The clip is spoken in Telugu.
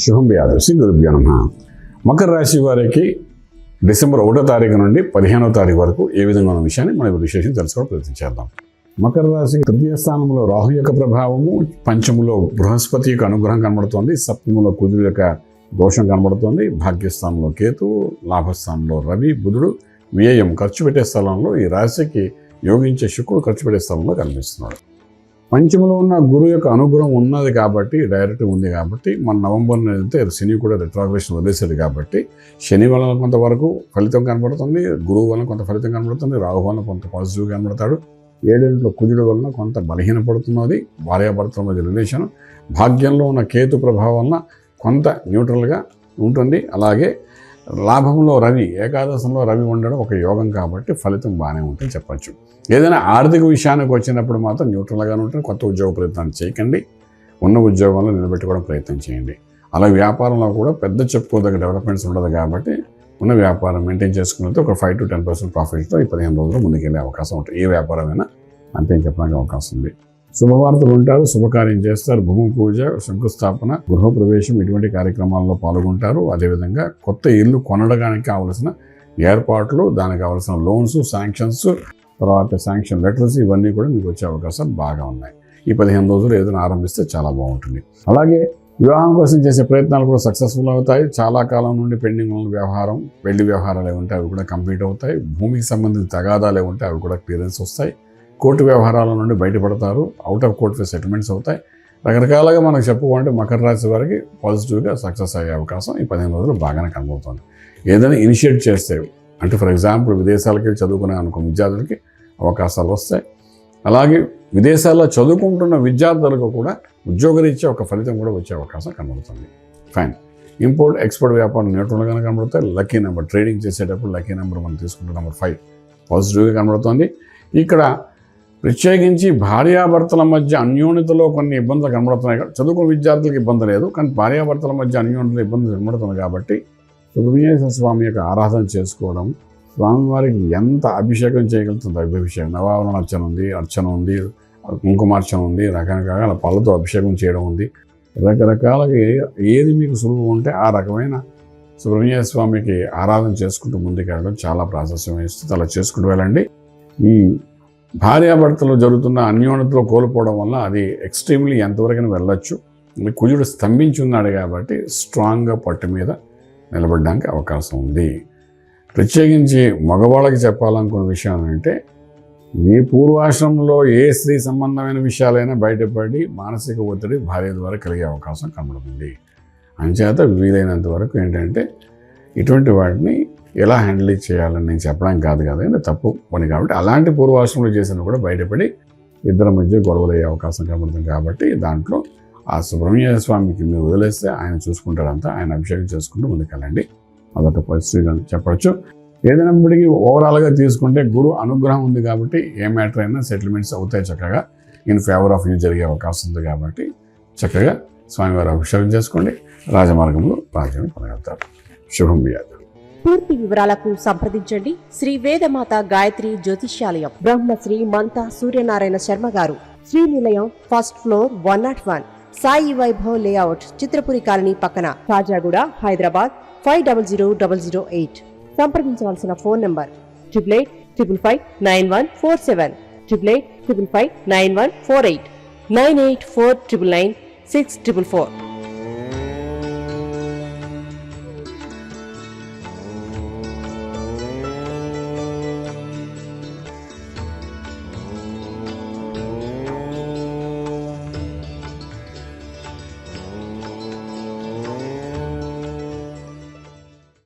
శుభం వ్యాధి శ్రీ గురుభ్యో నమః. మకర రాశి వారికి డిసెంబర్ 1వ తారీఖు నుండి 15వ తారీఖు వరకు ఏ విధంగా ఉన్న విషయాన్ని మనం విశేషం తెలుసుకోవడం ప్రయత్నించేద్దాం. మకర రాశి తృతీయ స్థానంలో రాహు యొక్క ప్రభావము, పంచములో బృహస్పతి యొక్క అనుగ్రహం కనబడుతోంది, సప్తములో కుజుడు యొక్క దోషం కనబడుతోంది, భాగ్యస్థానంలో కేతువు, లాభస్థానంలో రవి, బుధుడు, వ్యయం ఖర్చు పెట్టే స్థలంలో ఈ రాశికి యోగించే శుక్రుడు ఖర్చు పెట్టే స్థలంలో కనిపిస్తున్నాడు. పంచములో ఉన్న గురువు యొక్క అనుగ్రహం ఉన్నది కాబట్టి, డైరెక్ట్ ఉంది కాబట్టి, మన నవంబర్ అయితే శని కూడా రెట్రాగ్రేషన్ వదిలేసాడు కాబట్టి శని వలన కొంతవరకు ఫలితం కనబడుతుంది, గురువు వలన కొంత ఫలితం కనబడుతుంది, రాహు వలన కొంత పాజిటివ్ కనబడతాడు, 7 కుజుడు వలన కొంత బలహీనపడుతున్నది, భార్యాభర్తల మధ్య రిలేషన్, భాగ్యంలో ఉన్న కేతు ప్రభావం వలన కొంత న్యూట్రల్గా ఉంటుంది. అలాగే లాభంలో రవి, ఏకాదశంలో రవి ఉండడం ఒక యోగం కాబట్టి ఫలితం బాగానే ఉంటుంది చెప్పచ్చు. ఏదైనా ఆర్థిక విషయానికి వచ్చినప్పుడు మాత్రం న్యూట్రల్గానే ఉంటుంది. కొత్త ఉద్యోగ ప్రయత్నాలు చేయకండి, ఉన్న ఉద్యోగంలో నిలబెట్టుకోవడం ప్రయత్నం చేయండి. అలా వ్యాపారంలో కూడా పెద్ద చెప్పుకోదగ్గ డెవలప్మెంట్స్ ఉండదు కాబట్టి ఉన్న వ్యాపారం మెయింటైన్ చేసుకున్నట్టు ఒక 5 to 10% ప్రాఫిట్తో ఈ 15 రోజులు ముందుకెళ్ళే అవకాశం ఉంటుంది. ఏ వ్యాపారమైనా అంతే చెప్పడానికి అవకాశం ఉంది. శుభవార్తలు ఉంటారు, శుభకార్యం చేస్తారు, భూమి పూజ, శంకుస్థాపన, గృహప్రవేశం ఇటువంటి కార్యక్రమాల్లో పాల్గొంటారు. అదేవిధంగా కొత్త ఇల్లు కొనడానికి కావలసిన ఏర్పాట్లు, దానికి కావలసిన లోన్స్, శాంక్షన్స్, తర్వాత శాంక్షన్ లెటర్స్ ఇవన్నీ కూడా మీకు వచ్చే అవకాశాలు బాగా ఉన్నాయి. ఈ 15 రోజులు ఏదైనా ఆరంభిస్తే చాలా బాగుంటుంది. అలాగే వివాహం కోసం చేసే ప్రయత్నాలు కూడా సక్సెస్ఫుల్ అవుతాయి. చాలా కాలం నుండి పెండింగ్ ఉన్న వ్యవహారం, పెళ్లి వ్యవహారాలు ఏమి ఉంటాయి అవి కూడా కంప్లీట్ అవుతాయి. భూమికి సంబంధించిన తగాదాలు ఏమి ఉంటాయి అవి కూడా క్లియరెన్స్ వస్తాయి. కోర్టు వ్యవహారాల నుండి బయటపడతారు, అవుట్ ఆఫ్ కోర్ట్ సెటిల్మెంట్స్ అవుతాయి. రకరకాలుగా మనకు చెప్పుకుంటే మకర రాశి వారికి పాజిటివ్గా సక్సెస్ అయ్యే అవకాశం ఈ 15 రోజులు బాగానే కనబడుతుంది. ఏదైనా ఇనిషియేట్ చేస్తే, అంటే ఫర్ ఎగ్జాంపుల్ విదేశాలకి చదువుకునే అనుకున్న విద్యార్థులకి అవకాశాలు వస్తాయి. అలాగే విదేశాల్లో చదువుకుంటున్న విద్యార్థులకు కూడా ఉద్యోగరీత్యా ఒక ఫలితం కూడా వచ్చే అవకాశం కనబడుతుంది. ఫైన్. ఇంపోర్ట్ ఎక్స్పోర్ట్ వ్యాపారం న్యూట్రల్గానే కనబడతాయి. లక్కీ నెంబర్, ట్రేడింగ్ చేసేటప్పుడు లక్కీ నెంబర్ మనం తీసుకుంటే నెంబర్ 5 పాజిటివ్గా కనబడుతుంది. ఇక్కడ ప్రత్యేకించి భార్యాభర్తల మధ్య అన్యోన్యతలో కొన్ని ఇబ్బందులు కనబడుతున్నాయి. చదువుకున్న విద్యార్థులకు ఇబ్బంది లేదు, కానీ భార్యాభర్తల మధ్య అన్యోన్యతలో ఇబ్బందులు కనబడుతుంది కాబట్టి సుబ్రహ్మణ్య స్వామి యొక్క ఆరాధన చేసుకోవడం, స్వామివారికి ఎంత అభిషేకం చేయగలుగుతుంది, అభిషేకం, నవావరణ అర్చన ఉంది, కుంకుమార్చన ఉంది, రకరకాల పళ్ళతో అభిషేకం చేయడం ఉంది. రకరకాలుగా ఏది మీకు సులువు ఉంటే ఆ రకమైన సుబ్రహ్మణ్య స్వామికి ఆరాధన చేసుకుంటూ ముందుకెళ్ళడం చాలా ప్రాశస్యం ఇస్తుంది. అలా చేసుకుంటూ వెళ్ళండి. ఈ భార్యాభర్తలు జరుగుతున్న అన్యోన్యతలో కోల్పోవడం వల్ల అది ఎక్స్ట్రీమ్లీ ఎంతవరకైనా వెళ్ళొచ్చు. కుజుడు స్తంభించి ఉన్నాడు కాబట్టి స్ట్రాంగ్గా పట్టు మీద నిలబడడానికి అవకాశం ఉంది. ప్రత్యేకించి మగవాళ్ళకి చెప్పాలనుకున్న విషయం ఏంటంటే, ఏ పూర్వాశ్రమంలో ఏ స్త్రీ సంబంధమైన విషయాలైనా బయటపడి మానసిక ఒత్తిడి భార్య ద్వారా కలిగే అవకాశం కనబడుతుంది. అంచేత వీలైనంత వరకు ఏంటంటే ఇటువంటి వాటిని ఎలా హ్యాండిల్ చేయాలని నేను చెప్పడానికి కాదు కదండి, తప్పు పని కాబట్టి అలాంటి పూర్వాశ్రమంలో చేసినా కూడా బయటపడి ఇద్దరి మధ్య గొడవలు అయ్యే అవకాశం కనబడుతుంది. కాబట్టి దాంట్లో ఆ సుబ్రహ్మణ్య స్వామికి మీరు వదిలేస్తే ఆయన చూసుకుంటారంతా, ఆయన అభిషేకం చేసుకుంటూ ముందుకెళ్ళండి. అదొక పరిస్థితిగా చెప్పచ్చు. ఏదైనప్పటికీ ఓవరాల్గా తీసుకుంటే గురు అనుగ్రహం ఉంది కాబట్టి ఏ మ్యాటర్ అయినా సెటిల్మెంట్స్ అవుతాయి, చక్కగా ఇన్ ఫేవర్ ఆఫ్ యూ జరిగే అవకాశం ఉంది. కాబట్టి చక్కగా స్వామివారి అభిషేకం చేసుకోండి, రాజమార్గంలో రాజ్యాన్ని పొందగలుగుతారు. శుభం వ్యాధి. పూర్తి వివరాలకు సంప్రదించండి శ్రీ వేదమాత గాయత్రి జ్యోతిష్యాలయం, బ్రహ్మశ్రీ మంతా సూర్యనారాయణ శర్మ గారు, Srinilayam, first floor, 101, Sai Vaibhav layout, Chitrapuri colony పక్కన, కాజాగూడ, హైదరాబాద్ 500008. సంప్రదించవలసిన ఫోన్ నంబర్ 8855559147, 8855559148, 9849996644.